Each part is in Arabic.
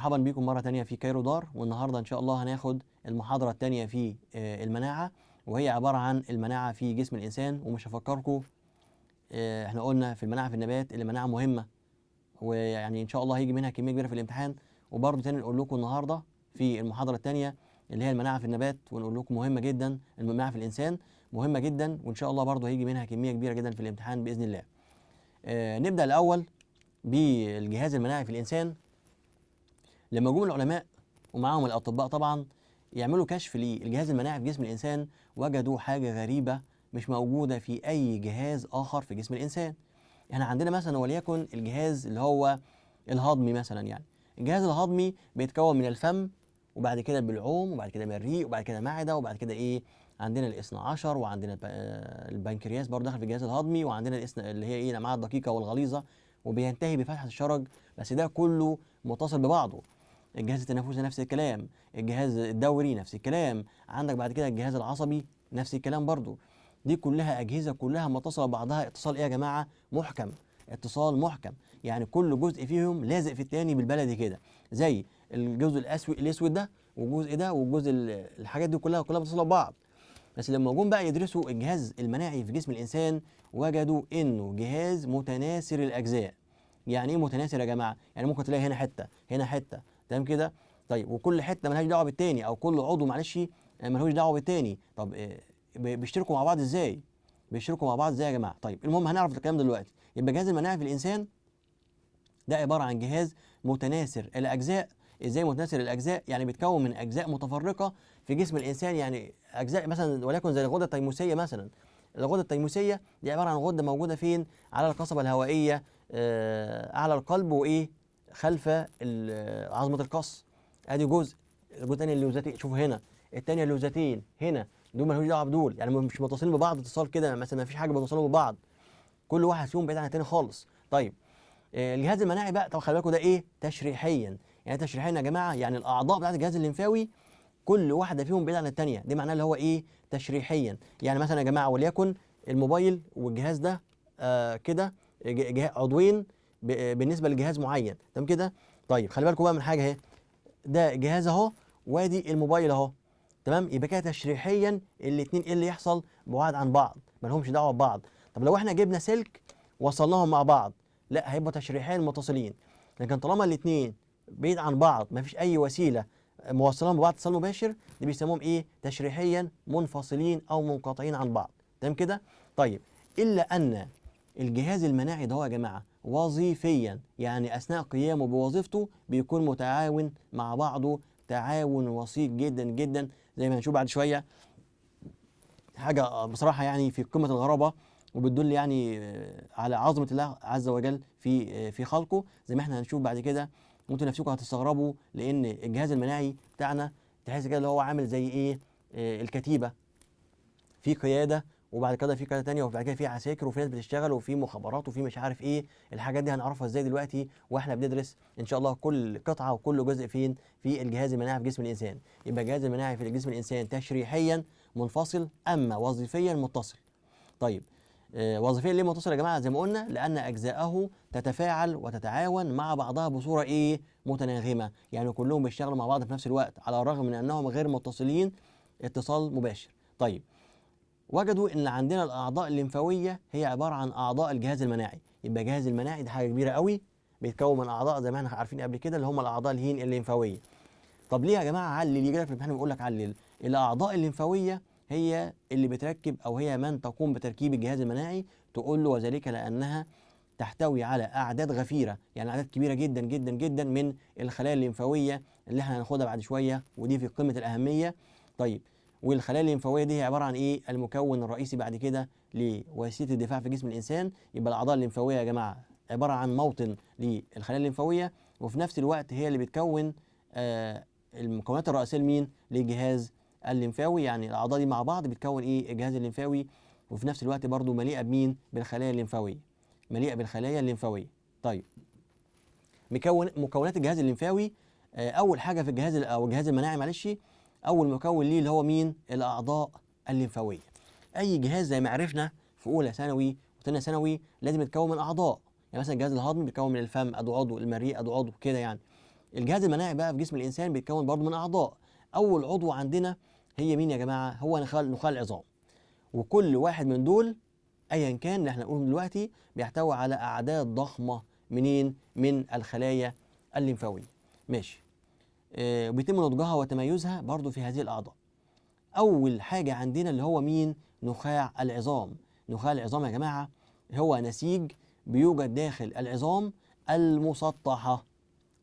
مرحبا بكم مرة تانية في كايرو دار. والنهاردة إن شاء الله هناخد المحاضرة التانية في المناعة، وهي عبارة عن المناعة في جسم الإنسان. ومش هفكركم، احنا قلنا في المناعة في النبات اللي مناعة مهمة، ويعني إن شاء الله هيجي منها كمية كبيرة في الامتحان. وبرضه تاني نقول لكم النهاردة في المحاضرة التانية اللي هي المناعة في النبات، ونقول لكم مهمة جدا. المناعة في الإنسان مهمة جدا، وإن شاء الله برضه هيجي منها كمية كبيرة جدا في الامتحان بإذن الله. نبدأ الأول بالجهاز المناعي في الإنسان. لما جم العلماء ومعاهم الأطباء طبعا يعملوا كشف للجهاز المناعي في جسم الإنسان، وجدوا حاجة غريبة مش موجودة في أي جهاز آخر في جسم الإنسان. احنا عندنا مثلا وليكن الجهاز اللي هو الهضمي مثلا. يعني الجهاز الهضمي بيتكون من الفم، وبعد كده بالعوم، وبعد كده من الريق، وبعد كده معدة، وبعد كده ايه عندنا الاثنى عشر، وعندنا البنكرياس برضه داخل في الجهاز الهضمي، وعندنا اللي هي ايه الامعاء الدقيقة والغليظة، وبينتهي بفتحة الشرج. بس ده كله متصل ببعضه. الجهاز التنفسي نفس الكلام، الجهاز الدوري نفس الكلام، عندك بعد كده الجهاز العصبي نفس الكلام برضو. دي كلها أجهزة كلها متصلة ببعضها اتصال ايه يا جماعة؟ محكم. اتصال محكم، يعني كل جزء فيهم لازق في التاني بالبلدي كده، زي الجزء الاسود ده والجزء ده والجزء الحاجات دي كلها متصلة ببعض. بس لما جم بقى يدرسوا الجهاز المناعي في جسم الإنسان، وجدوا إنه جهاز متناثر الأجزاء. يعني إيه متناثر يا جماعة؟ يعني ممكن تلاقي هنا حتة هنا حتة، تمام كده؟ طيب وكل حتة ملهاش دعوة بالتاني، أو كل عضو معلش ملهوش دعوة بالتاني. طب بيشتركوا مع بعض إزاي؟ بيشتركوا مع بعض إزاي يا جماعة؟ طيب المهم هنعرف الكلام دلوقتي. يبقى الجهاز المناعي في الإنسان ده عبارة عن جهاز متناثر الأجزاء. إزاي متناثر الأجزاء؟ يعني بيتكون من أجزاء متفرقة في جسم الإنسان. يعني أجزاء مثلا وليكن زي الغدة التيموسية مثلا. الغدة التيموسية دي عبارة عن غدة موجودة فين؟ على القصبة الهوائية، أعلى القلب، وإيه خلف عظمة القص. أدي جزء. الجزء الثاني اللوزتين، شوفوا هنا الثانية اللوزتين هنا، دول مالهوش دعوة بدول، يعني مش متصلين ببعض اتصال كده مثلا، ما فيش حاجة بتوصلهم ببعض، كل واحد فيهم بعيد عن الثاني خالص. طيب الجهاز المناعي بقى، طب خلي بالكم ده ايه؟ تشريحيا. يعني تشريحيا يا جماعه، يعني الاعضاء بتاعت الجهاز الليمفاوي كل واحده فيهم بعيده عن الثانيه. دي معناه اللي هو ايه؟ تشريحيا. يعني مثلا يا جماعه وليكن الموبايل والجهاز ده كده عضوين بالنسبه لجهاز معين، تمام كده؟ طيب خلي بالكم بقى من حاجه اهي، ده جهاز اهو، وادي الموبايل اهو، تمام؟ يبقى كده تشريحيا الاثنين ايه اللي يحصل؟ بعاد عن بعض، ما لهمش دعوه ببعض. طب لو احنا جبنا سلك وصلناهم مع بعض، لا هيبقوا تشريحيا متصلين. لكن طالما الاثنين بعيد عن بعض، ما فيش اي وسيله موصلهم ببعض اتصال مباشر، دي بيسموهم ايه؟ تشريحيا منفصلين او منقطعين عن بعض، تمام كده؟ طيب الا ان الجهاز المناعي ده هو يا جماعه وظيفيا، يعني اثناء قيامه بوظيفته بيكون متعاون مع بعضه تعاون وثيق جدا جدا، زي ما هنشوف بعد شويه. حاجه بصراحه يعني في قمه الغرابه، وبتدل يعني على عظمه الله عز وجل في خلقه، زي ما احنا هنشوف بعد كده. وانتوا نفسكم هتستغربوا، لان الجهاز المناعي بتاعنا تحس كده اللي هو عامل زي ايه؟ الكتيبه، في قياده، وبعد كده في قياده ثانيه، وبعد كده في عساكر، وفي ناس بتشتغل، وفي مخابرات، وفي مش عارف ايه. الحاجات دي هنعرفها ازاي دلوقتي واحنا بندرس ان شاء الله كل قطعه وكل جزء فين في الجهاز المناعي في جسم الانسان. يبقى الجهاز المناعي في جسم الانسان تشريحيا منفصل، اما وظيفيا متصل. طيب وظيفيا ليه متصل يا جماعه؟ زي ما قلنا لان اجزاءه تتفاعل وتتعاون مع بعضها بصوره ايه؟ متناغمه، يعني كلهم بيشتغلوا مع بعض في نفس الوقت، على الرغم من انهم غير متصلين اتصال مباشر. طيب وجدوا ان عندنا الاعضاء الليمفاويه هي عباره عن اعضاء الجهاز المناعي. يبقى الجهاز المناعي ده حاجه كبيره قوي، بيتكون من اعضاء زي ما احنا عارفين قبل كده، اللي هم الاعضاء الهين الليمفاويه. طب ليه يا جماعه علل؟ يجي لك في الامتحان بيقول لك علل. الاعضاء الليمفاويه هي اللي بتركب، او هي من تقوم بتركيب الجهاز المناعي. تقول له وذلك لانها تحتوي على اعداد غفيره، يعني اعداد كبيره جدا جدا جدا من الخلايا الليمفاويه اللي احنا هناخدها بعد شويه، ودي في قمه الاهميه. طيب والخلايا الليمفاويه دي هي عباره عن ايه؟ المكون الرئيسي بعد كده لوسيله الدفاع في جسم الانسان. يبقى الاعضاء الليمفاويه يا جماعه عباره عن موطن للخلايا الليمفاويه، وفي نفس الوقت هي اللي بتكون المكونات الرئيسيه لمين؟ للجهاز الليمفاوي. يعني الاعضاء دي مع بعض بتكون ايه؟ الجهاز الليمفاوي. وفي نفس الوقت برضو مليئه بمين؟ بالخلايا الليمفاويه، مليئه بالخلايا الليمفاويه. طيب مكونات الجهاز الليمفاوي، اول حاجه في الجهاز او الجهاز المناعي معلش، اول مكون ليه اللي هو مين؟ الاعضاء الليمفاويه. اي جهاز زي ما عرفنا في اولى ثانوي وثانيه ثانوي لازم يتكون من اعضاء. يعني مثلا الجهاز الهضمي بيتكون من الفم ادو عضو، المريء ادو عضو كده يعني. الجهاز المناعي بقى في جسم الانسان بيتكون برضه من اعضاء. اول عضو عندنا هي مين يا جماعه؟ هو نخاع العظام. وكل واحد من دول ايا كان اللي احنا نقوله دلوقتي بيحتوي على اعداد ضخمه منين؟ من الخلايا الليمفاويه. ماشي. بيتم نضجها وتميزها برضو في هذه الاعضاء. اول حاجه عندنا اللي هو مين؟ نخاع العظام. نخاع العظام يا جماعه هو نسيج بيوجد داخل العظام المسطحه.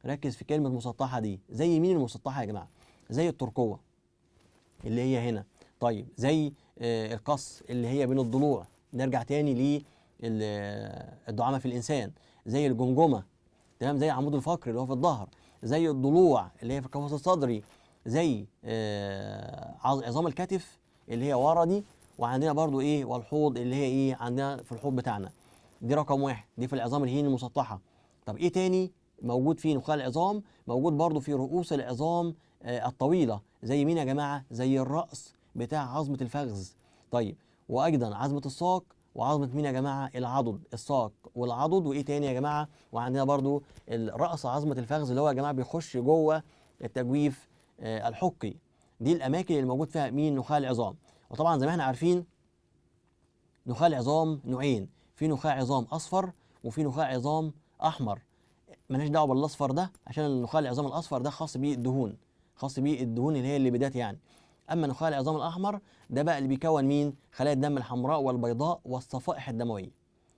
ركز في كلمه مسطحه دي. زي مين المسطحه يا جماعه؟ زي الترقوه اللي هي هنا. طيب زي القص اللي هي بين الضلوع. نرجع تاني للدعامه في الانسان. زي الجمجمه، تمام، زي عمود الفقري اللي هو في الظهر. زي الضلوع اللي هي في القفص الصدري. زي عظام الكتف اللي هي ورا دي. وعندنا برضو ايه؟ والحوض اللي هي ايه عندنا في الحوض بتاعنا. دي رقم واحد، دي في العظام اللي هي المسطحه. طب ايه تاني موجود في نخاع العظام؟ موجود برضو في رؤوس العظام الطويله. زي مين يا جماعه؟ زي الراس بتاع عظمه الفخذ. طيب وايضا عظمه الساق، وعظمه مين يا جماعه؟ العضد. الساق والعضد. وايه تاني يا جماعه؟ وعندنا برضو الراس عظمه الفخذ اللي هو يا جماعه بيخش جوه التجويف الحقي. دي الاماكن اللي موجود فيها مين؟ نخاع العظام. وطبعا زي ما احنا عارفين نخاع العظام نوعين، في نخاع عظام اصفر وفي نخاع عظام احمر. مالناش دعوه بالاصفر ده عشان النخاع العظام الاصفر ده خاص بيه الدهون، خاص بيه الدهون اللي هي الليبيدات يعني. اما نخاع العظام الاحمر ده بقى اللي بيكون مين؟ خلايا الدم الحمراء والبيضاء والصفائح الدمويه.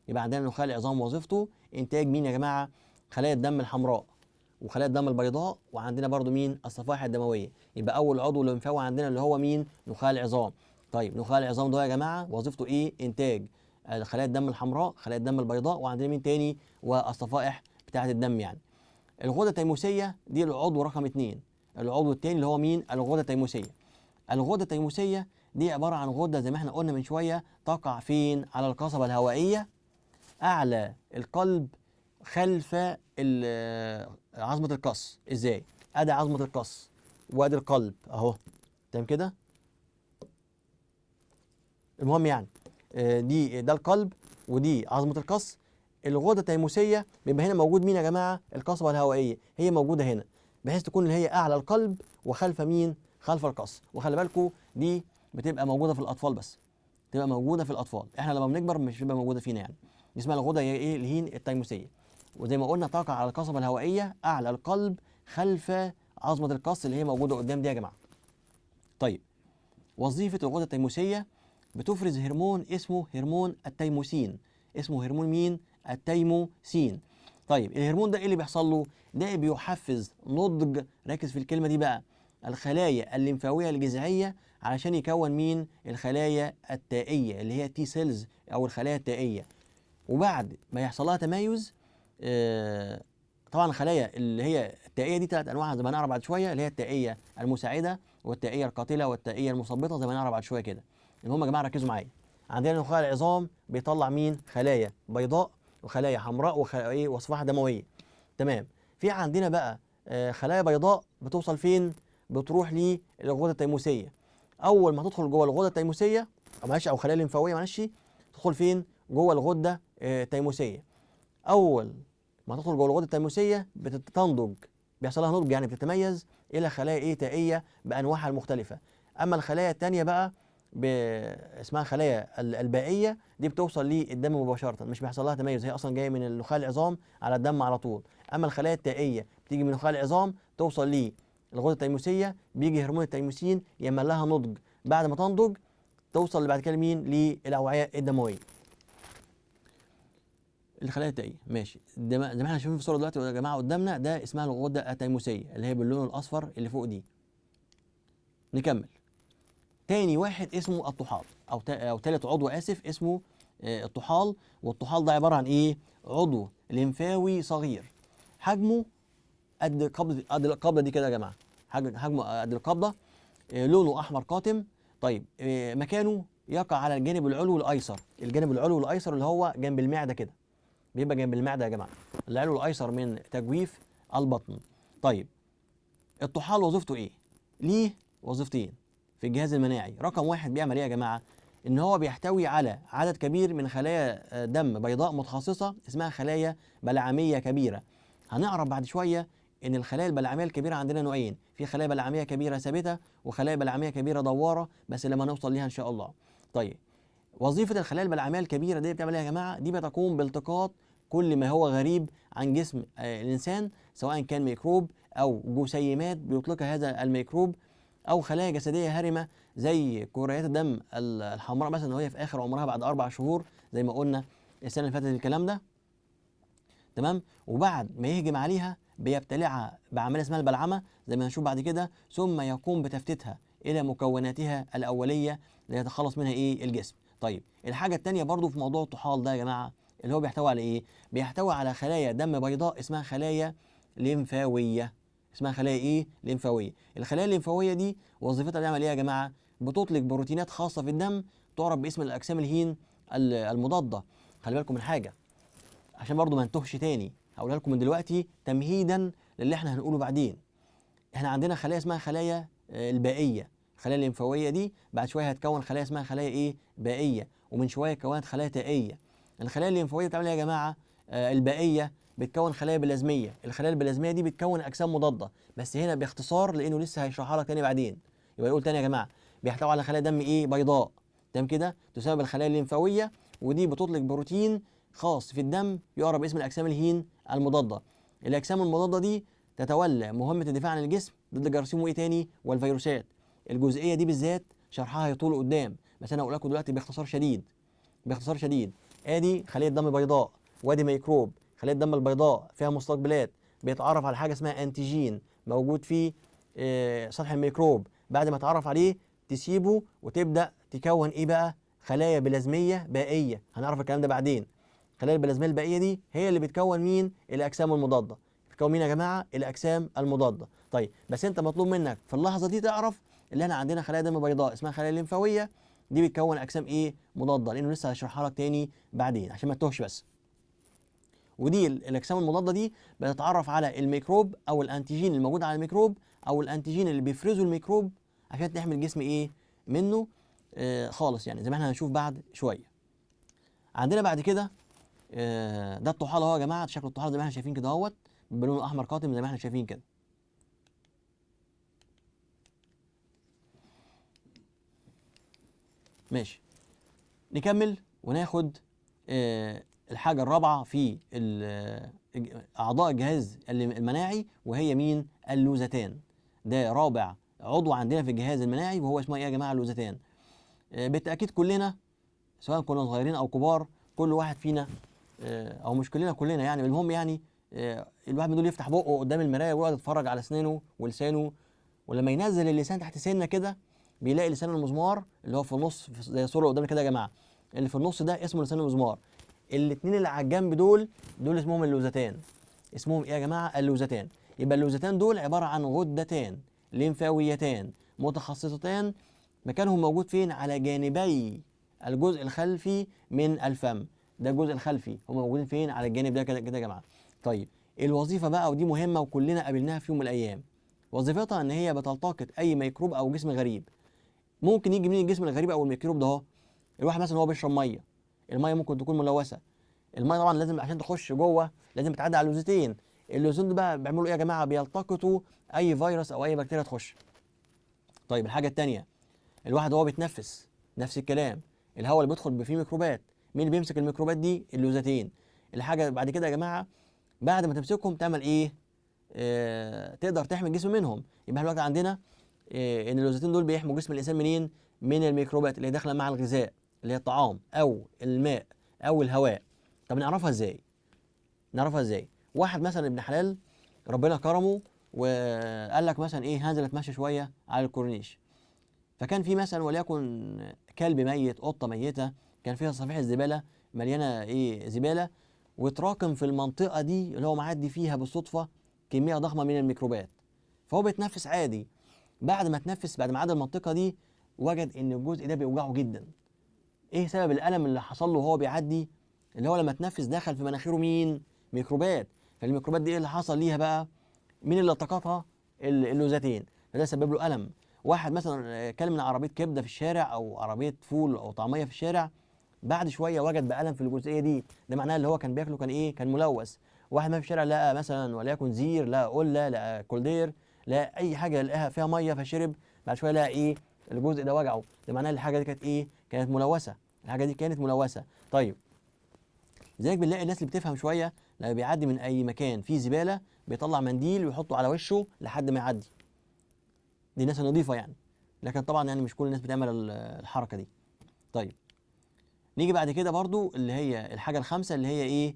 يبقى عندنا نخاع العظام وظيفته انتاج مين يا جماعه؟ خلايا الدم الحمراء وخلايا الدم البيضاء، وعندنا برضو مين؟ الصفائح الدمويه. يبقى اول عضو لمفاوي عندنا اللي هو مين؟ نخاع العظام. طيب نخاع العظام ده يا جماعه وظيفته ايه؟ انتاج خلايا الدم الحمراء، خلايا الدم البيضاء، وعندنا مين تاني؟ والصفائح بتاعه الدم يعني. الغده التيموسيه دي العضو رقم 2. العضو الثاني اللي هو مين؟ الغده التيموسيه. الغده التيموسيه دي عباره عن غده زي ما احنا قلنا من شويه تقع فين؟ على القصبه الهوائيه اعلى القلب خلف عظمه القص. ازاي؟ ادي عظمه القص وادي القلب اهو، تمام كده. المهم يعني ده القلب ودي عظمه القص. الغده التيموسيه بيبقى هنا موجود مين يا جماعه؟ القصبه الهوائيه هي موجوده هنا، بحيث تكون هي اعلى القلب وخلف مين؟ خلف القص. وخلي بالكم دي بتبقى موجوده في الاطفال بس، تبقى موجوده في الاطفال. احنا لما بنكبر مش بتبقى موجوده فينا يعني. دي اسمها الغده هي ايه؟ الهين التيموسيه. وزي ما قلنا تقع على القصبه الهوائيه اعلى القلب خلف عظمه القص اللي هي موجوده قدام دي يا جماعه. طيب وظيفه الغده التيموسيه بتفرز هرمون اسمه هرمون التيموسين. اسمه هرمون مين؟ التيموسين. طيب الهرمون ده ايه اللي بيحصل له؟ ده بيحفز نضج، ركز في الكلمه دي بقى، الخلايا الليمفاويه الجذعيه علشان يكون مين؟ الخلايا التائيه اللي هي تي سيلز او الخلايا التائيه. وبعد ما يحصل لها تميز طبعا الخلايا اللي هي التائيه دي 3 انواع زي ما هنعرف بعد شويه، اللي هي التائيه المساعده والتائيه القاتله والتائيه المثبطه زي ما هنعرف بعد شويه كده. المهم يا جماعه ركزوا معايا. عندنا نخاع العظام بيطلع مين؟ خلايا بيضاء وخلايا حمراء وصفائح دمويه. تمام. في عندنا بقى خلايا بيضاء بتوصل فين؟ بتروح للغده التيموسيه. اول ما تدخل جوه الغده التيموسيه او خلايا ليمفاويه معلش، تدخل فين؟ جوه الغده التيموسيه. اول ما تدخل جوه الغده التيموسيه بتنضج، بيحصل لها نضج يعني بتتميز الى خلايا تائيه بانواعها المختلفه. اما الخلايا الثانيه بقى اسمها خلايا البائيه، دي بتوصل للدم مباشره، مش بيحصل لها تميز، هي اصلا جايه من نخاع العظام على الدم على طول. اما الخلايا التائيه بتيجي من نخاع العظام توصل للغده التيموسيه، بيجي هرمون التيموسين يعمل لها نضج. بعد ما تنضج توصل بعد كده لمين؟ للاوعيه الدمويه. الخلايا التائيه ماشي. زي ما احنا شايفين في الصوره دلوقتي يا جماعه قدامنا، ده اسمها الغده التيموسيه اللي هي باللون الاصفر اللي فوق دي. نكمل. تاني واحد اسمه الطحال او تالت عضو اسف اسمه الطحال. والطحال ده عباره عن ايه؟ عضو لمفاوي صغير حجمه قد القبضه دي كده يا جماعه، حجمه قد القبضه، لونه احمر قاتم. طيب مكانه يقع على الجانب العلوي الايسر. الجانب العلوي الايسر اللي هو جنب المعده كده، بيبقى جنب المعده يا جماعه، العلوي الايسر من تجويف البطن. طيب الطحال وظيفته ايه؟ ليه وظيفتين في الجهاز المناعي. رقم واحد بيعمل ايه يا جماعه؟ ان هو بيحتوي على عدد كبير من خلايا دم بيضاء متخصصه اسمها خلايا بلعميه كبيره. هنعرف بعد شويه ان الخلايا البلعميه الكبيره عندنا نوعين، في خلايا بلعميه كبيره ثابته وخلايا بلعميه كبيره دواره، بس لما نوصل ليها ان شاء الله. طيب وظيفه الخلايا البلعميه الكبيره دي بتعمل ايه يا جماعه؟ دي بتقوم بالتقاط كل ما هو غريب عن جسم الانسان، سواء كان ميكروب او جسيمات بيطلقها هذا الميكروب، او خلايا جسديه هرمه زي كريات الدم الحمراء مثلا، وهي في اخر عمرها بعد 4 شهور زي ما قلنا السنه اللي فاتت الكلام ده. تمام. وبعد ما يهجم عليها بيبتلعها بعمليه اسمها البلعمه زي ما هنشوف بعد كده، ثم يقوم بتفتيتها الى مكوناتها الاوليه ليتخلص منها ايه؟ الجسم. طيب الحاجه الثانيه برضو في موضوع الطحال ده يا جماعه، اللي هو بيحتوي على ايه؟ بيحتوي على خلايا دم بيضاء اسمها خلايا ليمفاويه. اسمها خلايا ايه؟ ليمفاويه. الخلايا الليمفاويه دي وظيفتها بتعمل ايه يا جماعه؟ بتطلق بروتينات خاصه في الدم تعرف باسم الاجسام الهين المضاده. خلي بالكم من حاجه عشان برضو ما نتوهش تاني، هقولها لكم من دلوقتي تمهيدا للي احنا هنقوله بعدين. احنا عندنا خلايا اسمها خلايا البائيه. الخلايا الليمفاويه دي بعد شويه هتكون خلايا اسمها خلايا ايه؟ بائيه، ومن شويه كونت خلايا تائيه. الخلايا الليمفاويه بتعمل ايه يا جماعه؟ البائيه بتكون خلايا بلازميه. الخلايا البلازميه دي بتكون اجسام مضاده، بس هنا باختصار لانه لسه هيشرحها لك تاني بعدين. يبقى يقول تاني يا جماعه، بيحتوي على خلايا دم ايه؟ بيضاء. تمام كده؟ تسبب الخلايا الليمفاويه، ودي بتطلق بروتين خاص في الدم يعرف باسم الاجسام الهين المضاده. الاجسام المضاده دي تتولى مهمه الدفاع عن الجسم ضد الجراثيم وايه تاني؟ والفيروسات. الجزئيه دي بالذات شرحها هيطول قدام، بس انا هقول لكم دلوقتي باختصار شديد. باختصار شديد، ادي خليه دم بيضاء وادي ميكروب. خليه الدم البيضاء فيها مستقبلات بيتعرف على حاجه اسمها انتيجين موجود في سطح الميكروب. بعد ما تعرف عليه تسيبه وتبدا تكون ايه بقى؟ خلايا بلازميه بائيه. هنعرف الكلام ده بعدين. الخلايا البلازميه البائيه دي هي اللي بتكون مين؟ الاجسام المضاده. بتكون مين يا جماعه؟ الاجسام المضاده. طيب بس انت مطلوب منك في اللحظه دي تعرف اللي احنا عندنا خلايا دم بيضاء اسمها خلايا ليمفاويه، دي بتكون اجسام ايه؟ مضاده، لانه لسه هشرحها لك تاني بعدين عشان ما تتوهش بس. ودي الاجسام المضاده دي بتتعرف على الميكروب او الانتيجين الموجود على الميكروب او الانتيجين اللي بيفرزه الميكروب عشان تحمي الجسم ايه؟ منه خالص، يعني زي ما احنا هنشوف بعد شويه. عندنا بعد كده ده الطحال اهو يا جماعه، شكل الطحال زي ما احنا شايفين كده اهوت بلون احمر قاتم زي ما احنا شايفين كده. ماشي، نكمل وناخد الحاجه الرابعه في اعضاء الجهاز المناعي، وهي مين؟ اللوزتان. ده رابع عضو عندنا في الجهاز المناعي، وهو اسمه ايه يا جماعه؟ اللوزتان. بالتاكيد كلنا سواء كنا صغيرين او كبار، كل واحد فينا او مش كلنا يعني، المهم يعني الواحد من دول يفتح بقه قدام المرايه ويقعد يتفرج على اسنانه ولسانه، ولما ينزل اللسان تحت سنه كده بيلاقي لسان المزمار اللي هو في النص زي الصوره قدامنا كده يا جماعه، اللي في النص ده اسمه لسان المزمار. الاثنين اللي على الجنب دول اسمهم اللوزتان. اسمهم ايه يا جماعه؟ اللوزتان. يبقى اللوزتان دول عباره عن غدتان ليمفاويتان متخصصتان، مكانهم موجود فين؟ على جانبي الجزء الخلفي من الفم. ده الجزء الخلفي، هم موجودين فين؟ على الجانب ده كده كده يا جماعه. طيب الوظيفه بقى، ودي مهمه وكلنا قابلناها في يوم من الايام، وظيفتها ان هي بتلتقط اي ميكروب او جسم غريب. ممكن يجي منين الجسم الغريب او الميكروب ده اهو؟ الواحد مثلا هو بيشرب ميه، الميه ممكن تكون ملوثه. الميه طبعا لازم عشان تخش جوه لازم تعدي على اللوزتين. اللوزتين دول بقى بيعملوا ايه يا جماعه؟ بيلتقطوا اي فيروس او اي بكتيريا تخش. طيب الحاجه الثانيه، الواحد وهو بيتنفس نفس الكلام، الهواء اللي بيدخل فيه ميكروبات، مين اللي بيمسك الميكروبات دي؟ اللوزتين. الحاجه بعد كده يا جماعه، بعد ما تمسكهم تعمل ايه؟ تقدر تحمي الجسم منهم. يبقى احنا دلوقتي عندنا ان اللوزتين دول بيحموا جسم الانسان منين؟ من الميكروبات اللي داخله مع الغذاء، اللي هي الطعام او الماء او الهواء. طب نعرفها ازاي؟ نعرفها ازاي؟ واحد مثلا ابن حلال ربنا كرمه وقال لك مثلا ايه، هنزل اتمشى شويه على الكورنيش، فكان في مثلا وليكن كلب ميت، قطه ميته، كان فيها صفيحه زباله مليانه ايه؟ زباله، وتراكم في المنطقه دي اللي هو معدي فيها بالصدفه كميه ضخمه من الميكروبات، فهو بيتنفس عادي. بعد ما تنفس، بعد ما عدى المنطقه دي، وجد ان الجزء ده بيوجعه جدا. ايه سبب الالم اللي حصل له وهو بيعدي؟ اللي هو لما تنفس دخل في مناخيره مين؟ ميكروبات. فالميكروبات دي ايه اللي حصل ليها بقى؟ مين اللي التقطها؟ اللوزتين. فده سبب له الم. واحد مثلا كل من عربيه كبده في الشارع او عربيه فول او طعميه في الشارع، بعد شويه وجد بألم في الجزئيه دي، ده معناه اللي هو كان بياكله كان ايه؟ كان ملوث. واحد ما في الشارع لقى مثلا وليكن زير، لقى قله، لقى كولدير، لقى اي حاجه لقاها فيها ميه فشرب، بعد شويه لقى ايه؟ الجزء ده وجعه، ده معناه الحاجه دي كانت ايه؟ كانت ملوثه، الحاجه دي كانت ملوثه. طيب لذلك بنلاقي الناس اللي بتفهم شويه لما بيعدي من اي مكان فيه زباله بيطلع منديل ويحطه على وشه لحد ما يعدي، دي ناس نظيفه يعني. لكن طبعا يعني مش كل الناس بتعمل الحركه دي. طيب نيجي بعد كده برضو اللي هي الحاجه الخامسه اللي هي ايه؟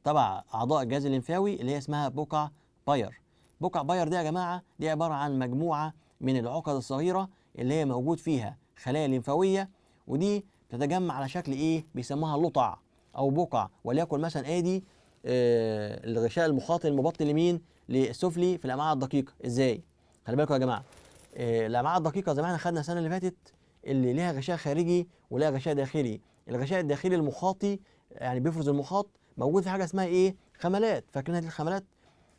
تبع اعضاء الجهاز الليمفاوي اللي هي اسمها بقع باير. بقع باير دي يا جماعه دي عباره عن مجموعه من العقد الصغيره اللي هي موجود فيها خلايا ليمفاويه، ودي بتتجمع على شكل ايه؟ بيسموها لطع او بقع. وليكن مثلا ادي الغشاء المخاطي المبطن اليمين للسفلي في الامعاء الدقيقه. ازاي؟ خلي بالكم يا جماعه، الامعاء الدقيقه زي ما احنا خدنا السنه اللي فاتت اللي ليها غشاء خارجي ولها غشاء داخلي. الغشاء الداخلي المخاطي يعني بيفرز المخاط، موجود في حاجه اسمها ايه؟ خملات. فاكرين هذه الخملات؟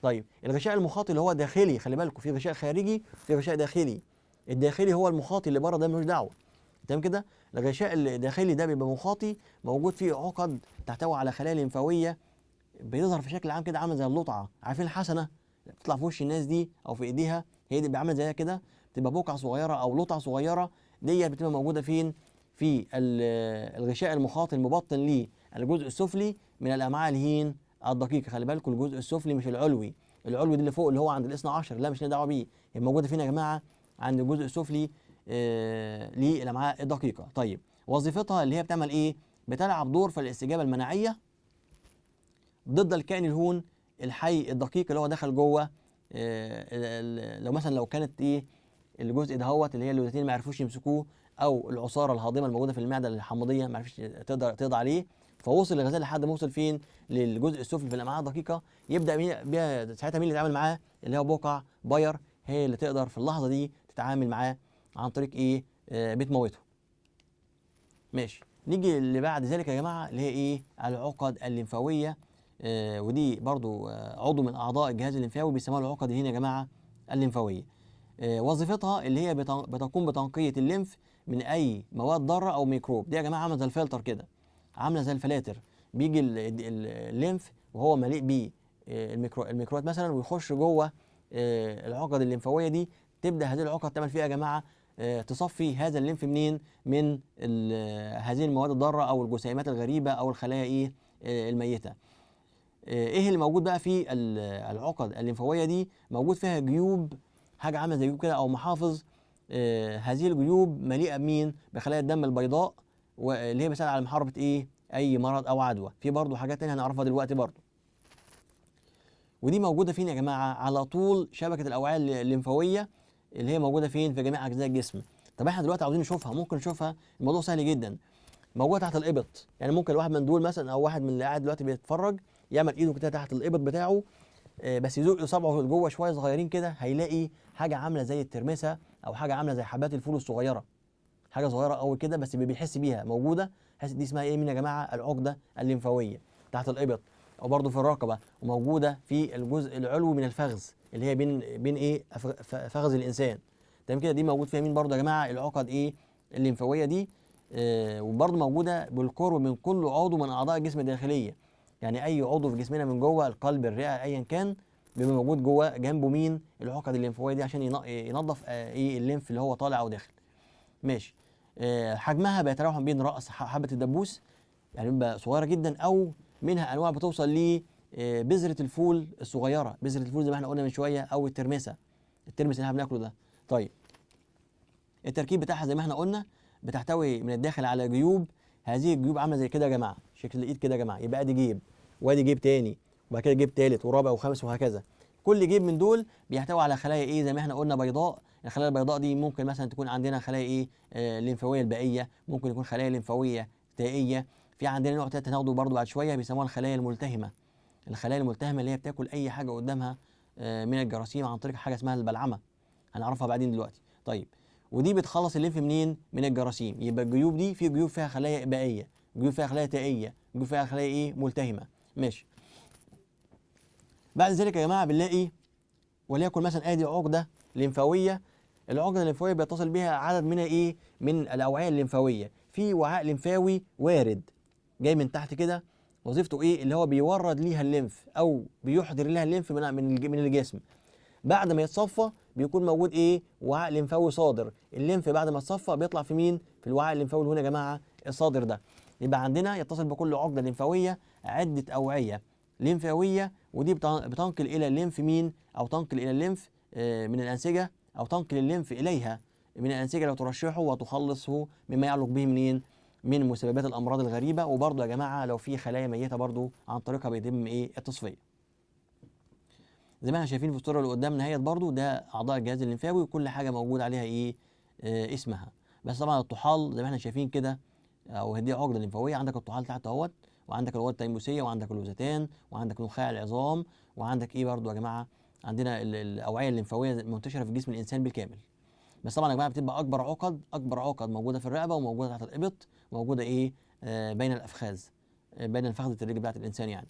طيب الغشاء المخاطي اللي هو داخلي، خلي بالكم في غشاء خارجي وفي غشاء داخلي. الداخلي هو المخاطي، اللي بره ده ملوش دعوه. تمام كده؟ الغشاء الداخلي ده بيبقى مخاطي، موجود فيه عقد تحتوي على خلايا ليمفاويه، بيظهر في شكل عام كده عامل زي اللطعه. عارفين الحسنه اللي بتطلع في وش الناس دي او في ايديها؟ هي دي عامله زيها كده، بتبقى بقعه صغيره او لطعه صغيره. دي بتبقى موجوده فين؟ في الغشاء المخاطي المبطن للجزء السفلي من الامعاء الهين الدقيقه. خلي بالكم الجزء السفلي مش العلوي، العلوي دي اللي فوق اللي هو عند الاثنى عشر، لا مش لنا دعوه بيه. هي موجوده فين يا جماعه؟ عند الجزء السفلي للامعاء الدقيقه. طيب وظيفتها اللي هي بتعمل ايه؟ بتلعب دور في الاستجابه المناعيه ضد الكائن الهون الحي الدقيق اللي هو دخل جوه. لو مثلا لو كانت ايه الجزء دهوت اللي هي الوزتين ما عرفوش يمسكوه، او العصاره الهاضمه الموجوده في المعده الحمضيه ما عرفش تقضي عليه، فوصل الغذاء لحد ما وصل فين؟ للجزء السفلي في الامعاء الدقيقه. يبدا ساعتها مين اللي يتعامل معاه؟ اللي هو بقع باير، هي اللي تقدر في اللحظه دي تتعامل معاه عن طريق ايه؟ بتموته. ماشي، نيجي اللي بعد ذلك يا جماعه اللي هي ايه؟ العقد الليمفاويه. ودي برضو عضو من اعضاء الجهاز الليمفاوي بيسموها العقد هنا يا جماعه الليمفاويه. وظيفتها اللي هي بتقوم بتنقيه الليمف من اي مواد ضاره او ميكروب. دي يا جماعه عامله زي الفلتر كده، عامله زي الفلاتر. بيجي الليمف وهو مليء بيه الميكروبات مثلا، ويخش جوه العقد الليمفاويه دي. تبدا هذه العقد تعمل فيها يا جماعه تصفي هذا الليمف منين؟ من هذه المواد الضاره او الجسيمات الغريبه او الخلايا ايه؟ الميته. ايه اللي موجود بقى في العقد الليمفاويه دي؟ موجود فيها جيوب، حاجه عامله زي جيوب كده او محافظ. هذه الجيوب مليئه بمين؟ بخلايا الدم البيضاء، واللي هي بتساعد على محاربه ايه؟ اي مرض او عدوى. في برضه حاجات تانية هنعرفها دلوقتي برضه. ودي موجوده فين يا جماعه؟ على طول شبكه الاوعيه الليمفاويه اللي هي موجوده فين؟ في جميع اجزاء الجسم. طب احنا دلوقتي عاوزين نشوفها، ممكن نشوفها، الموضوع سهل جدا. موجوده تحت الابط، يعني ممكن واحد من دول مثلا او واحد من اللي قاعد دلوقتي بيتفرج يعمل ايده كده تحت الابط بتاعه، بس يزق صبعه لجوه شويه صغيرين كده، هيلاقي حاجه عامله زي الترمسه او حاجه عامله زي حبات الفول الصغيره، حاجه صغيره قوي كده بس بيحس بيها موجوده. دي اسمها ايه؟ مين يا جماعه؟ العقده الليمفاويه تحت الابط، او برضه في الرقبه، وموجوده في الجزء العلوي من الفخذ اللي هي بين ايه؟ فخذ الانسان. تمام كده؟ دي موجود فيها مين برضه يا جماعه؟ العقد ايه؟ الليمفاويه دي. وبرضه موجوده بالقرب من كل عضو من اعضاء الجسم الداخليه. يعني اي عضو في جسمنا من جوه، القلب، الرئه، ايا كان، بيبقى موجود جوه جنبه مين؟ العقد الليمفاويه دي، عشان ينظف ايه؟ الليمف اللي هو طالع او داخل. ماشي. حجمها بيتراوح بين راس حبه الدبوس، يعني بيبقى صغيره جدا، او منها انواع بتوصل ل بذره الفول الصغيره، بذره الفول زي ما احنا قلنا من شويه، او الترمسه، الترمس اللي احنا بناكله ده. طيب التركيب بتاعها زي ما احنا قلنا بتحتوي من الداخل على جيوب. هذه الجيوب عامله زي كده يا جماعه، شكل الايد كده يا جماعه. يبقى ادي جيب، وادي جيب تاني، وبعد كده جيب تالت ورابع وخامس وهكذا. كل جيب من دول بيحتوي على خلايا ايه؟ زي ما احنا قلنا بيضاء. الخلايا البيضاء دي ممكن مثلا تكون عندنا خلايا ايه؟ ليمفاويه البائيه، ممكن يكون خلايا ليمفاويه تائيه. في عندنا نوع تالت هناخده برضه بعد شويه بيسموها الخلايا الملتهمه. الخلايا الملتهمه اللي هي بتاكل اي حاجه قدامها من الجراثيم عن طريق حاجه اسمها البلعمه، هنعرفها بعدين دلوقتي. طيب ودي بتخلص الليمف منين؟ من الجراثيم. يبقى الجيوب دي في جيوب فيها خلايا بائيه، جيوب فيها خلايا تائيه، جيوب فيها خلايا ايه؟ ملتهمه. ماشي. بعد ذلك يا جماعه بنلاقي وليكن مثلا ادي عقده ليمفاويه. العقده الليمفاويه بيتصل بها عدد من ايه؟ من الاوعيه الليمفاويه. في وعاء ليمفاوي وارد جاي من تحت كده، وظيفته ايه؟ اللي هو بيورد ليها الليمف او بيحضر ليها الليمف من الجسم. بعد ما يتصفى بيكون موجود ايه؟ وعاء لمفاوي صادر. الليمف بعد ما يتصفى بيطلع في مين؟ في الوعاء الليمفاوي اللي هنا يا جماعه الصادر ده. يبقى عندنا يتصل بكل عقده لمفاويه عده اوعيه لمفاويه، ودي بتنقل الى الليمف مين؟ او تنقل الى الليمف من الانسجه، او تنقل الليمف اليها من الانسجه لو ترشحه وتخلصه مما يعلق به منين؟ من مسببات الامراض الغريبه. وبرضه يا جماعه لو في خلايا ميته برضه عن طريقها بيتم ايه؟ التصفيه. زي ما احنا شايفين في الصوره اللي قدامنا اهيت برضو، ده اعضاء الجهاز الليمفاوي وكل حاجه موجود عليها ايه؟ اسمها. بس طبعا الطحال زي ما احنا شايفين كده، او دي عقده ليمفاويه. عندك الطحال تحت اهوت، وعندك الغده التيموسيه، وعندك اللوزتان، وعندك نخاع العظام، وعندك ايه برضو يا جماعه؟ عندنا الاوعيه الليمفاويه منتشره في جسم الانسان بالكامل. بس طبعا يا جماعه بتبقى اكبر عقد موجوده في الرقبه، وموجوده تحت الابط، وموجوده ايه؟ بين الافخاذ، بين الفخذه الرجل بتاعت الانسان يعني.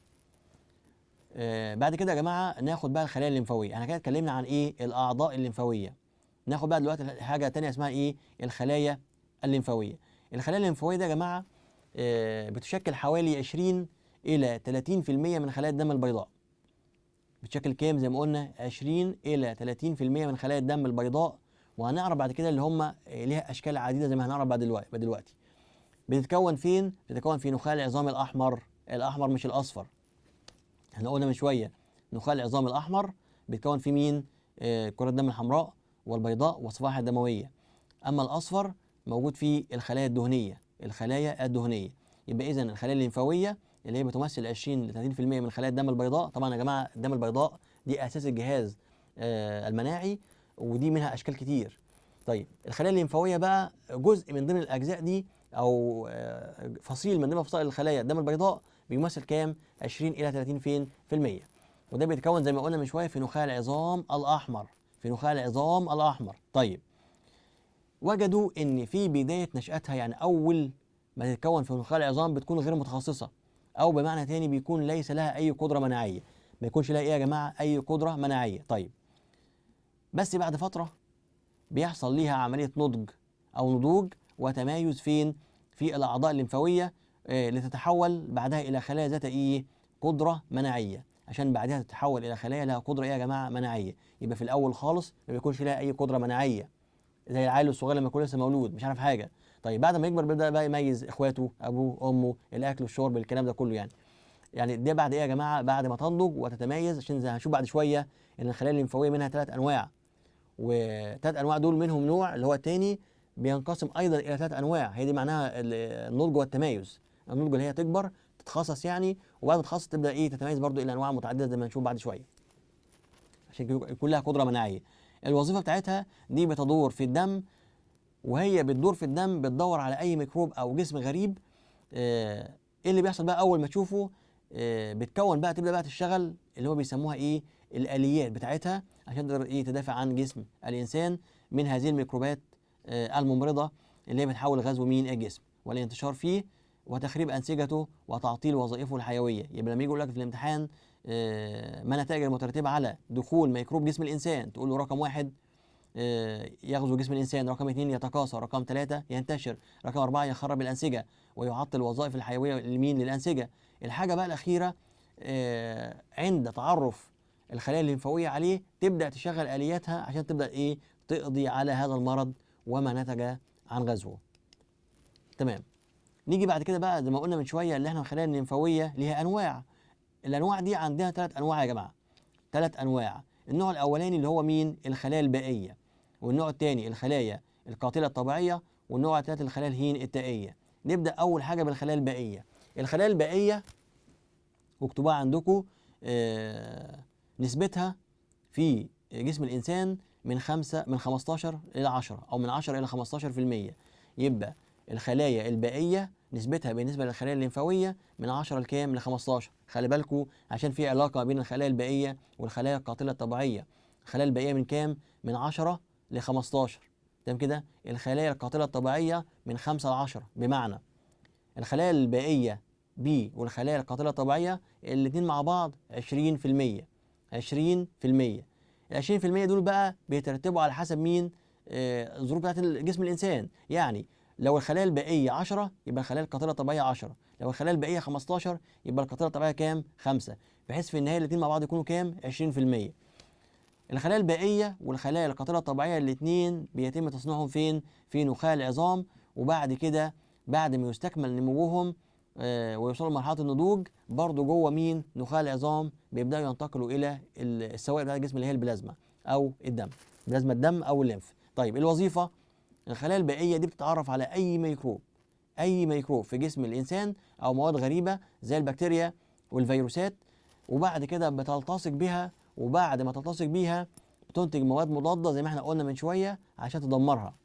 بعد كده يا جماعه ناخد بقى الخلايا الليمفاويه. احنا كده اتكلمنا عن ايه؟ الاعضاء الليمفاويه. ناخد بقى دلوقتي حاجه تانية اسمها ايه؟ الخلايا الليمفاويه. الخلايا الليمفاويه ده يا جماعه بتشكل حوالي 20 الى 30% من خلايا الدم البيضاء. بتشكل كام؟ زي ما قلنا 20 الى 30% من خلايا الدم البيضاء. وهنعرف بعد كده اللي هم ليها اشكال عديده زي ما هنعرف بعد دلوقتي. بتتكون فين؟ بتتكون في نخاع العظام الاحمر مش الاصفر. احنا قلنا من شويه نخاع العظام الاحمر بيتكون في مين؟ كرة الدم الحمراء والبيضاء والصفائح الدمويه. اما الاصفر موجود في الخلايا الدهنيه. يبقى اذا الخلايا الليمفاويه اللي هي بتمثل 20 ل 30% من خلايا الدم البيضاء. طبعا يا جماعه الدم البيضاء دي اساس الجهاز المناعي، ودي منها اشكال كتير. طيب الخلايا الليمفاويه بقى جزء من ضمن الاجزاء دي، او فصيل من ضمن فصائل الخلايا الدم البيضاء بيمثل كام؟ 20 الى 30 فين في المية. وده بيتكون زي ما قلنا من شويه في نخاع العظام الاحمر. طيب وجدوا ان في بدايه نشاتها، يعني اول ما تتكون في نخاع العظام بتكون غير متخصصه، او بمعنى تاني بيكون ليس لها اي قدره مناعيه. ما يكونش لها ايه يا جماعه؟ اي قدره مناعيه. طيب بس بعد فتره بيحصل ليها عمليه نضوج وتمايز فين؟ في الاعضاء الليمفاويه لتتحول بعدها الى خلايا ذات ايه؟ قدره مناعيه، عشان بعدها تتحول الى خلايا لها قدره ايه يا جماعه؟ مناعيه. يبقى في الاول خالص ما بيكونش لها اي قدره مناعيه، زي العيل الصغير لما يكون لسه مولود مش عارف حاجه. طيب بعد ما يكبر بيبدا بقى يميز اخواته، ابوه، امه، الاكل والشرب، الكلام ده كله يعني ده بعد ايه يا جماعه؟ بعد ما تنضج وتتميز. عشان زي هنشوف بعد شويه ان الخلايا الليمفاويه منها 3 انواع، وثلاث انواع دول منهم نوع اللي هو الثاني بينقسم ايضا الى 3 انواع. هي دي معناها النضج والتمايز. النضج اللي هي تكبر تتخصص يعني، وبعد ما تتخصص تبدا ايه؟ تتميز برضو الى انواع متعدده زي ما هنشوف بعد شويه، عشان يكون لها قدره مناعيه. الوظيفه بتاعتها دي بتدور في الدم، وهي بتدور في الدم بتدور على اي ميكروب او جسم غريب. ايه اللي بيحصل بقى اول ما تشوفه؟ بتكون بقى، تبدا بقى تشتغل اللي هو بيسموها ايه؟ الاليات بتاعتها، عشان تقدر ايه؟ تدافع عن جسم الانسان من هذه الميكروبات الممرضه اللي هي بتحاول غزو مين؟ الجسم، والانتشار فيه، وتخريب انسجته، وتعطيل وظائفه الحيويه. يبقى لما يجي يقول لك في الامتحان ما النتائج المترتبه على دخول ميكروب جسم الانسان، تقول له رقم 1 يغزو جسم الانسان، رقم 2 يتكاثر، رقم 3 ينتشر، رقم 4 يخرب الانسجه ويعطل الوظائف الحيويه للانسجه. الحاجه بقى الاخيره عند تعرف الخلايا الليمفاويه عليه تبدا تشغل الياتها عشان تبدا ايه؟ تقضي على هذا المرض وما نتج عن غزوه. تمام. نيجي بعد كده بقى زي ما قلنا من شويه اللي احنا الخلايا الليمفاويه ليها انواع. الانواع دي عندنا 3 انواع يا جماعه، 3 انواع. النوع الاولاني اللي هو مين؟ الخلايا البائيه. والنوع الثاني الخلايا القاتله الطبيعيه. والنوع الثالث الخلايا الهين التائيه. نبدا اول حاجه بالخلايا البائيه. الخلايا البائيه واكتبوها عندكم، نسبتها في جسم الانسان من 15 الى 10، او من 10 الى 15%. يبقى الخلايا البائيه نسبتها بالنسبه للخلايا الليمفاويه من 10 لكام؟ ل 15. خلي بالكم عشان في علاقه بين الخلايا البائيه والخلايا القاتله الطبيعيه. الخلايا البائيه من كام؟ من 10 ل 15. تمام كده؟ الخلايا القاتله الطبيعيه من 5 ل 10. بمعنى الخلايا البائيه B والخلايا القاتله الطبيعيه الاثنين مع بعض 20%. 20%. ال 20% دول بقى بيترتبوا على حسب مين؟ الظروف بتاعت جسم الانسان. يعني لو الخلايا البائيه 10 يبقى الخلايا القاتله الطبيعيه 10، لو الخلايا البائيه 15 يبقى القاتله الطبيعيه كام؟ 5، بحيث في النهايه الاثنين مع بعض يكونوا كام؟ 20%. الخلايا البائيه والخلايا القاتله الطبيعيه الاثنين بيتم تصنيعهم فين؟ في نخاع العظام، وبعد كده بعد ما يستكمل نموهم ويوصلوا لمرحله النضوج برضه جوه مين؟ نخاع العظام بيبداوا ينتقلوا الى السوائل بتاعت الجسم اللي هي البلازما او الدم، بلازما الدم او الليمف. طيب الوظيفه، الخلايا البائيه دي بتتعرف على اي ميكروب، اي ميكروب في جسم الانسان او مواد غريبه زي البكتيريا والفيروسات، وبعد كده بتلتصق بها، وبعد ما تلتصق بيها بتنتج مواد مضاده زي ما احنا قلنا من شويه عشان تدمرها.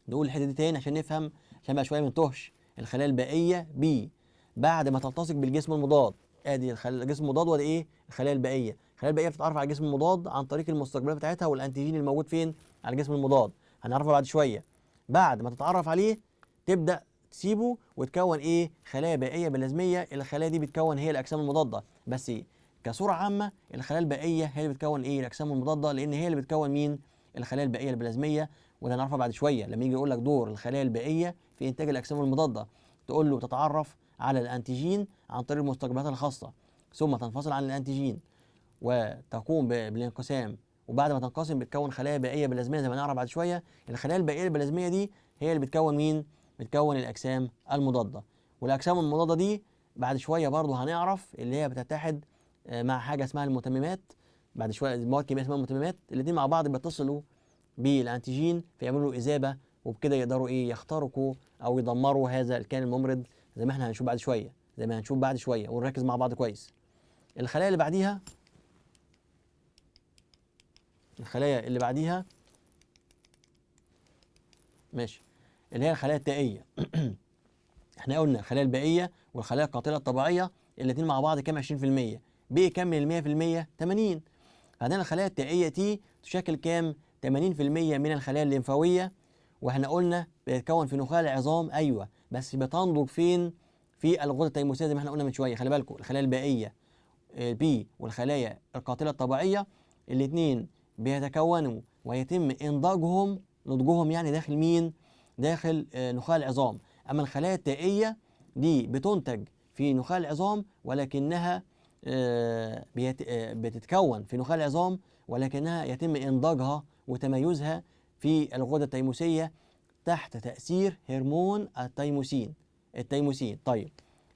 نقول الحته دي تاني عشان نفهم، عشان بقى شويه ما نتوهش. الخلايا البائيه بي بعد ما تلتصق بالجسم المضاد، ادي الجسم المضاد وادي ايه؟ الخلايا البائيه. الخلايا البائيه بتتعرف على الجسم المضاد عن طريق المستقبلات بتاعتها والانتيجين الموجود فين؟ على الجسم المضاد، هنعرفها بعد شويه. بعد ما تتعرف عليه تبدا تسيبه وتكون ايه؟ خلايا بائيه بلازميه. الخلايا دي بتكون هي الاجسام المضاده، بس كصوره عامه الخلايا البائيه هي اللي بتكون ايه؟ الاجسام المضاده، لان هي اللي بتكون مين؟ الخلايا البائيه البلازميه. وده هنعرفها بعد شويه لما يجي يقول لك دور الخلايا البائيه في انتاج الاجسام المضاده. تقول له تتعرف على الانتيجين عن طريق المستقبلات الخاصه، ثم تنفصل عن الانتيجين وتقوم بالانقسام، وبعد ما تنقسم بتكون خلايا بائيه بلازميه زي ما نعرف بعد شويه. الخلايا البائيه البلازميه دي هي اللي بتكون مين؟ بتكون الاجسام المضاده. والاجسام المضاده دي بعد شويه برضه هنعرف اللي هي بتتحد مع حاجه اسمها المتممات. بعد شويه مواد كيميائيه اسمها المتممات، الاثنين مع بعض بيتصلوا بالانتيجين فيعملوا له اذابه، وبكده يقدروا ايه؟ يخترقوا او يدمروا هذا الكائن الممرض زي ما احنا هنشوف بعد شويه، زي ما هنشوف بعد شويه، ونركز مع بعض كويس. الخلايا اللي بعديها، الخلايا اللي بعديها ماشي، اللي هي الخلايا التائيه. احنا قلنا الخلايا البائيه والخلايا القاتله الطبيعيه الاثنين مع بعض كام؟ 20%. بقي كام من ال 100%؟ 80. بعدين الخلايا التائيه تي تشكل كام؟ 80% من الخلايا الليمفاويه، واحنا قلنا بتتكون في نخاع العظام، ايوه، بس بتنضج فين؟ في الغده التيموسيه زي ما احنا قلنا من شويه. خلي بالكم الخلايا البائيه البي والخلايا القاتله الطبيعيه الاثنين بيتكونوا ويتم انضاجهم، نضجهم يعني داخل مين؟ داخل نخاع العظام. اما الخلايا التائيه دي بتنتج في نخاع العظام ولكنها بتتكون في نخاع العظام، ولكنها يتم انضاجها وتميزها في الغده التيموسيه تحت تاثير هرمون التيموسين. طيب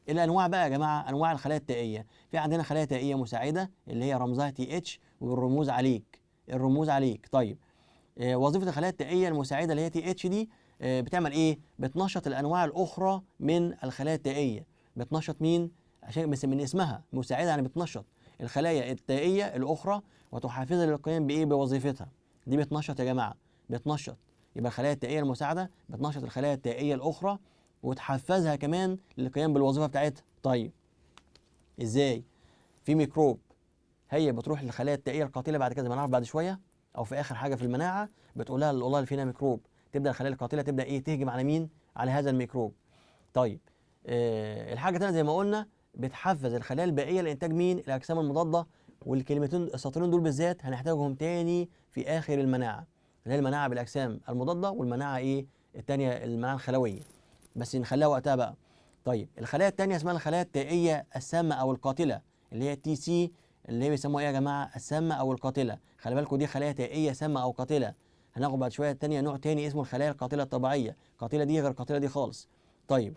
الانواع بقى يا جماعه، انواع الخلايا التائيه، في عندنا خلايا تائيه مساعده اللي هي رمزها تي اتش والرموز عليك، الرموز عليك. طيب وظيفه الخلايا التائيه المساعده اللي هي تي اتش دي بتعمل ايه؟ بتنشط الانواع الاخرى من الخلايا التائيه. بتنشط مين؟ عشان بس من اسمها مساعده يعني بتنشط الخلايا التائيه الاخرى وتحفزها للقيام بايه؟ بوظيفتها. دي بتنشط يا جماعه، بتنشط. يبقى الخلايا التائيه المساعده بتنشط الخلايا التائيه الاخرى وتحفزها كمان للقيام بالوظيفه بتاعتها. طيب ازاي؟ في ميكروب هي بتروح للخلايا التائيه القاتله بعد كده زي ما نعرف بعد شويه، او في اخر حاجه في المناعه بتقول لها والله اللي فينا ميكروب، تبدا الخلايا القاتله تبدا ايه؟ تهجم على مين؟ على هذا الميكروب. طيب الحاجه الثانيه زي ما قلنا بتحفز الخلايا البائيه لانتاج مين؟ الاجسام المضاده. والكلمتين السطرين دول بالذات هنحتاجهم تاني في اخر المناعه، اللي هي المناعه بالاجسام المضاده والمناعه ايه الثانيه؟ المناعه الخلويه، بس نخليها وقتها بقى. طيب الخلايا الثانيه اسمها الخلايا التائيه السامه او القاتله اللي هي تي سي، اللي هي بيسموها ايه يا جماعه؟ السامه او القاتله. خلي بالكم دي خلايا تائيه سامه او قاتله. هناخد بعد شويه الثانيه نوع ثاني اسمه الخلايا القاتله الطبيعيه، القاتله دي غير القاتله دي خالص. طيب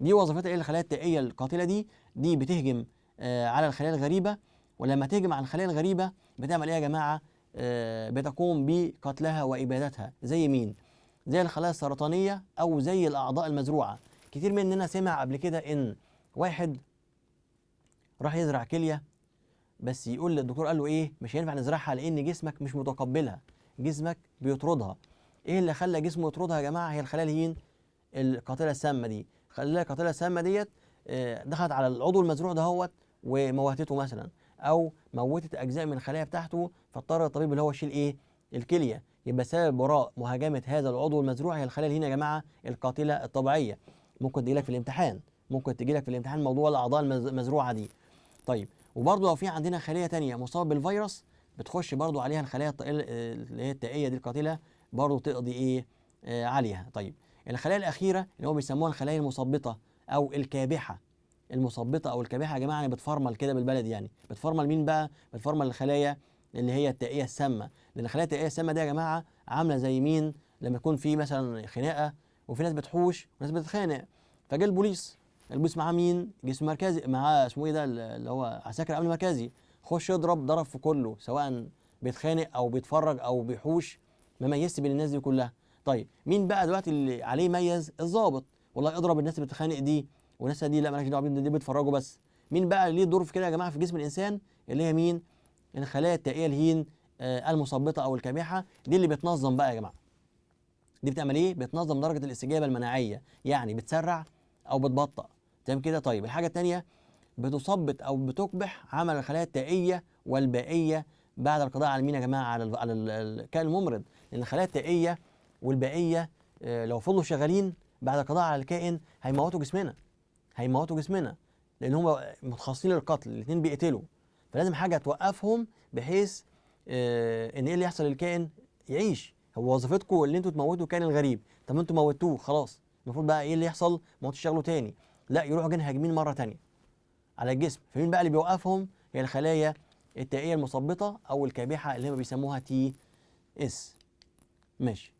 دي وظيفتها ايه الخلايا التائيه القاتله دي؟ دي بتهجم على الخلايا الغريبه، ولما تهجم على الخلايا الغريبه بتعمل ايه يا جماعه؟ بتقوم بقتلها وابادتها. زي مين؟ زي الخلايا السرطانيه او زي الاعضاء المزروعه. كتير مننا سمع قبل كده ان واحد راح يزرع كليه، بس يقول للدكتور قال له ايه؟ مش هينفع نزرعها لان جسمك مش متقبلها، جسمك بيطردها. ايه اللي خلى جسمه يطردها يا جماعه؟ هي الخلايا الهين القاتله السامه دي. الخلايا القاتله السامه ديت دخلت على العضو المزروع دهوت وموتته مثلا، او موتت اجزاء من الخلايا بتاعته، فاضطر الطبيب اللي هو يشيل ايه؟ الكليه. يبقى سبب وراء مهاجمه هذا العضو المزروع هي الخلايا الهين يا جماعه القاتله الطبيعيه. ممكن تجي لك في الامتحان، موضوع الاعضاء المزروعه دي. طيب وبرضه لو في عندنا خليه ثانيه مصابه بالفيروس بتخش برضه عليها الخلايا اللي هي التائيه دي القاتله، برضه تقضي ايه؟ عليها. طيب الخلايا الاخيره اللي هو بيسموها الخلايا المثبطه او الكابحه. المثبطه او الكابحه يا جماعه يعني بتفرمل كده بالبلد، يعني بتفرمل مين بقى؟ بتفرمل الخلايا اللي هي التائيه السامه، لان الخلايا التائيه السامه دي يا جماعه عامله زي مين؟ لما يكون في مثلا خناقه وفي ناس بتحوش وناس بتتخانق، فجاء البوليس معاه مين؟ جسم مركزي، معاه اسمه ايه ده اللي هو عساكر امن مركزي، خش ضرب في كله، سواء بيتخانق او بيتفرج او بيحوش، ما ميزش بين الناس دي كلها. طيب مين بقى دلوقتي اللي عليه يميز؟ الضابط، والله اضرب الناس اللي بتتخانق دي، والناس دي لا مالهاش دعوه بيهم، دي بيتفرجوا بس. مين بقى اللي ليه دور في كده يا جماعه في جسم الانسان؟ اللي هي مين؟ الخلايا التائيه الهين المثبطه او الكابحه، دي اللي بتنظم بقى يا جماعه. دي بتعمل ايه؟ بتنظم درجه الاستجابه المناعيه، يعني بتسرع او بتبطئ. تمام كده؟ طيب الحاجه الثانيه، بتثبط او بتكبح عمل الخلايا التائيه والبائيه بعد القضاء على مين يا جماعه؟ على الكائن الممرض، لان الخلايا التائيه والبائيه لو فضلوا شغالين بعد القضاء على الكائن هيموتوا جسمنا، لان هم متخصصين للقتل، الاثنين بيقتلوا، فلازم حاجه توقفهم بحيث ان ايه اللي يحصل للكائن؟ يعيش. هو وظيفتكم اللي انتوا تموتوا الكائن الغريب، طب انتوا موتوه خلاص، المفروض بقى ايه اللي يحصل؟ ما تشتغلوا تاني، لا يروحوا جايين هاجمين مره تانيه على الجسم. فمين بقى اللي بيوقفهم؟ هي الخلايا التائيه المثبطه او الكابحه اللي هم بيسموها تي اس. ماشي،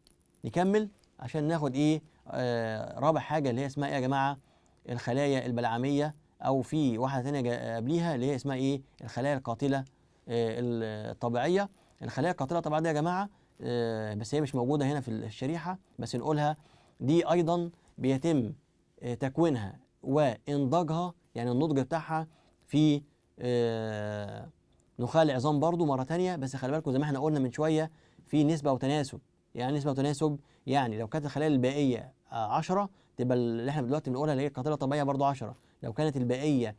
نكمل عشان ناخد ايه رابع حاجه اللي هي اسمها ايه يا جماعه؟ الخلايا البلعميه، او في واحده ثانيه قبليها اللي هي اسمها ايه؟ الخلايا القاتله الطبيعيه. الخلايا القاتله الطبيعيه دي يا جماعه بس هي مش موجوده هنا في الشريحه، بس نقولها، دي ايضا بيتم تكوينها وانضاجها، يعني النضج بتاعها في نخاع العظام برضو مره ثانيه، بس خلي بالكم زي ما احنا قلنا من شويه في نسبه وتناسب. يعني نسبه وتناسب، يعني لو كانت الخلايا البائيه 10 تبقى اللي احنا دلوقتي بنقولها اللي هي القاتله الطبيعيه برضو 10. لو كانت البائيه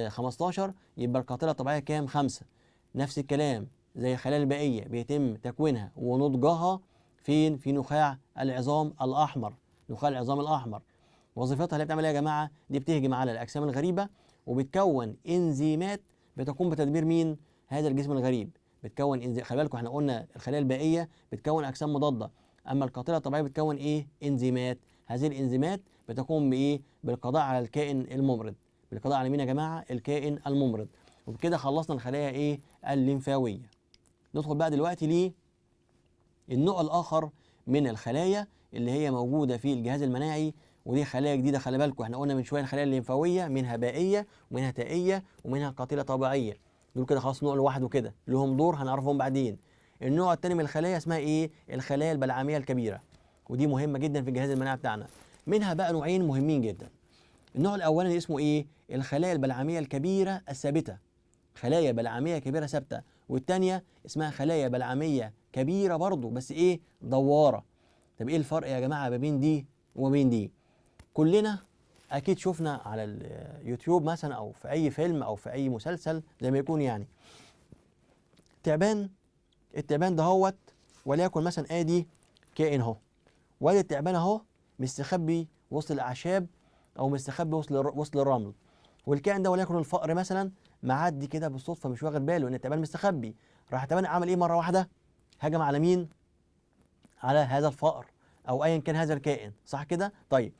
15 يبقى القاتله الطبيعيه كام؟ 5. نفس الكلام زي الخلايا البائيه بيتم تكوينها ونضجها فين؟ في نخاع العظام الاحمر. نخاع العظام الاحمر وظيفتها اللي بتعمل ايه يا جماعه؟ دي بتهجم على الاجسام الغريبه وبتكون انزيمات بتقوم بتدمير مين؟ هذا الجسم الغريب. بتكون خلي بالكم احنا قلنا الخلايا البائيه بتكون اجسام مضاده، اما القاتله الطبيعيه بتكون ايه؟ انزيمات. هذه الانزيمات بتقوم بايه؟ بالقضاء على الكائن الممرض. بالقضاء على مين يا جماعه؟ الكائن الممرض. وبكده خلصنا الخلايا ايه؟ الليمفاويه. ندخل بقى دلوقتي ليه النوع الاخر من الخلايا اللي هي موجوده في الجهاز المناعي، ودي خلايا جديده. خلي بالكم احنا قلنا من شويه الخلايا الليمفاويه منها بائيه ومنها تائيه ومنها قاتله طبيعيه، دول كده خلاص نوع لوحده كده لهم دور هنعرفهم بعدين. النوع الثاني من الخلايا اسمها ايه؟ الخلايا البلعميه الكبيره، ودي مهمه جدا في الجهاز المناعي بتاعنا. منها بقى نوعين مهمين جدا. النوع الاولاني اسمه ايه؟ الخلايا البلعميه الكبيره الثابته، خلايا بلعميه كبيره ثابته. والثانيه اسمها خلايا بلعميه كبيره برضو بس ايه؟ دواره. طب ايه الفرق يا جماعه ما بين دي وما بين دي؟ كلنا اكيد شفنا على اليوتيوب مثلا او في اي فيلم او في اي مسلسل زي ما يكون يعني التعبان ده هوت، وليكن مثلا ادي كائن اهو، وادي التعبان اهو مستخبي وسط الاعشاب او مستخبي وسط الرمل، والكائن ده وليكن الفأر مثلا معدي كده بالصدفه مش واخد باله ان التعبان مستخبي، راح التعبان عمل ايه مره واحده؟ هجم على مين؟ على هذا الفأر او ايا كان هذا الكائن، صح كده؟ طيب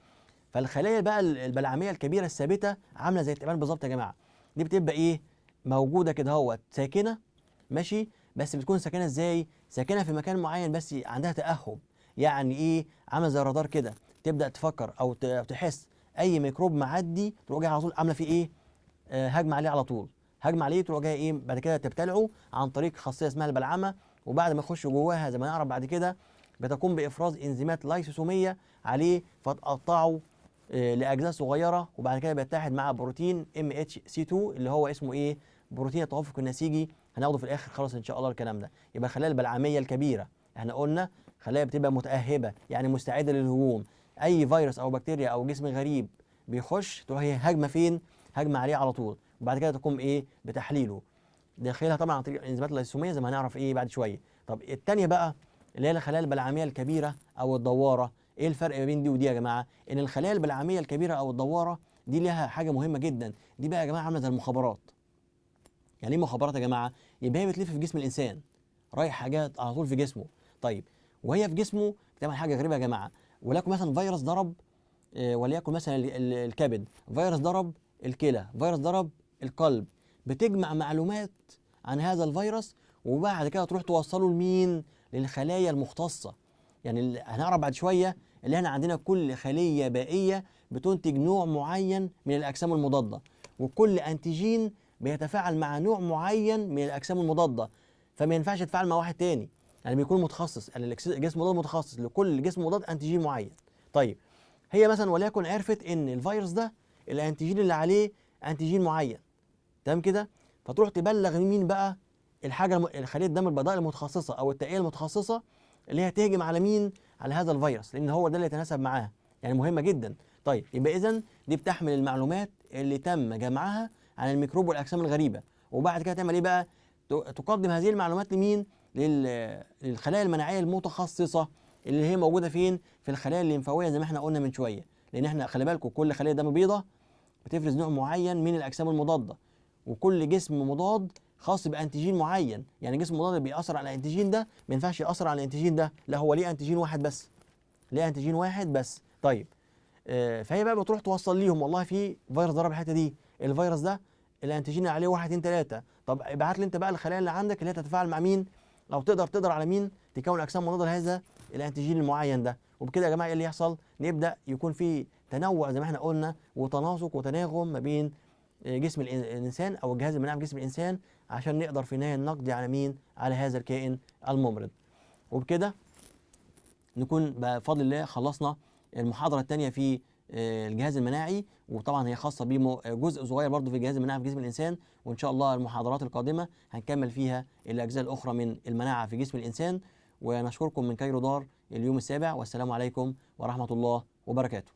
فالخلايا بقى البلعميه الكبيره الثابته عامله زي التعبان بالظبط يا جماعه. دي بتبقى ايه؟ موجوده كده اهوت ساكنه، ماشي، بس بتكون ساكنه ازاي؟ ساكنه في مكان معين بس عندها تاهب. يعني ايه؟ عامله زي الرادار كده، تبدا تفكر او تحس اي ميكروب معدي تروح جايه على طول عامله فيه ايه؟ هجمه عليه على طول، هجمه عليه تروح جايه ايه؟ بعد كده تبتلعه عن طريق خاصيه اسمها البلعمه، وبعد ما يخش جواها زي ما نعرف بعد كده بتقوم بافراز انزيمات لايسوسوميه عليه فتقطعه لاجزاء صغيره، وبعد كده بيتحد مع بروتين MHC2 اللي هو اسمه ايه؟ بروتين التوافق النسيجي. هناخده في الاخر خلاص ان شاء الله الكلام ده. يبقى الخلايا البلعميه الكبيره احنا قلنا خلايا بتبقى متاهبه يعني مستعده للهجوم، اي فيروس او بكتيريا او جسم غريب بيخش تروح هي هجمه فين؟ هجمه عليه على طول، وبعد كده تقوم ايه؟ بتحليله داخلها طبعا عن طريق الانزيمات اللايسوسوميه زي ما هنعرف ايه بعد شويه. طب الثانيه بقى اللي هي الخلايا البلعميه الكبيره او الدواره، ايه الفرق ما بين دي ودي يا جماعه؟ ان الخلايا البلعميه الكبيره او الدواره دي لها حاجه مهمه جدا، دي بقى يا جماعه عامله زي المخابرات. يعني ايه مخابرات يا جماعه؟ يبقى هي بتلف في جسم الانسان، رايح حاجات على طول في جسمه. طيب وهي في جسمه بتعمل حاجه غريبه يا جماعه، ولكن مثلا فيروس ضرب وليكن مثلا الكبد، فيروس ضرب الكلى، فيروس ضرب القلب، بتجمع معلومات عن هذا الفيروس وبعد كده تروح توصله لمين؟ للخلايا المختصة. يعني هنعرف بعد شوية اللي احنا عندنا كل خلية بائية بتنتج نوع معين من الأجسام المضادة، وكل أنتيجين بيتفاعل مع نوع معين من الأجسام المضادة، فما ينفعش يتفاعل مع واحد تاني، يعني بيكون متخصص، يعني الجسم المضاد متخصص لكل جسم مضاد أنتيجين معين. طيب هي مثلا وليكن عرفت ان الفيروس ده الانتيجين اللي عليه انتيجين معين، تمام كده، فتروح تبلغ مين بقى؟ خليه الدم البيضاء المتخصصه او التائيه المتخصصه اللي هي تهجم على مين؟ على هذا الفيروس، لان هو ده اللي يتناسب معاها، يعني مهمه جدا. طيب يبقى اذا دي بتحمل المعلومات اللي تم جمعها عن الميكروب والاجسام الغريبه، وبعد كده تعمل ايه بقى؟ تقدم هذه المعلومات لمين؟ للخلايا المناعيه المتخصصه اللي هي موجوده فين؟ في الخلايا الليمفاويه زي ما احنا قلنا من شويه، لان احنا خلي بالكم كل خليه دم بيضاء بتفرز نوع معين من الاجسام المضاده، وكل جسم مضاد خاص بانتيجين معين، يعني جسم مضاد بيأثر على الانتيجين ده ما ينفعش يأثر على الانتيجين ده، لا هو ليه انتيجين واحد بس، ليه انتيجين واحد بس. طيب فهي بقى بتروح توصل ليهم والله في فيروس ضرب الحته دي، الفيروس ده الانتيجين اللي عليه 1 2 3، طب ابعت لي انت بقى الخلايا اللي عندك اللي هي تتفاعل مع مين او تقدر على مين تكون اجسام مضاده لهذا الانتيجين المعين ده. وبكده يا جماعه ايه اللي يحصل؟ نبدا يكون في تنوع زي ما احنا قلنا وتناسق وتناغم ما بين جسم الانسان او الجهاز المناعي في جسم الانسان، عشان نقدر في النهايه نقضي على مين؟ على هذا الكائن الممرض. وبكده نكون بفضل الله خلصنا المحاضرة الثانية في الجهاز المناعي، وطبعا هي خاصة بجزء صغير برضه في الجهاز المناعي في جسم الإنسان، وإن شاء الله المحاضرات القادمة هنكمل فيها الأجزاء الأخرى من المناعة في جسم الإنسان. ونشكركم من كايرو دار اليوم السابع، والسلام عليكم ورحمة الله وبركاته.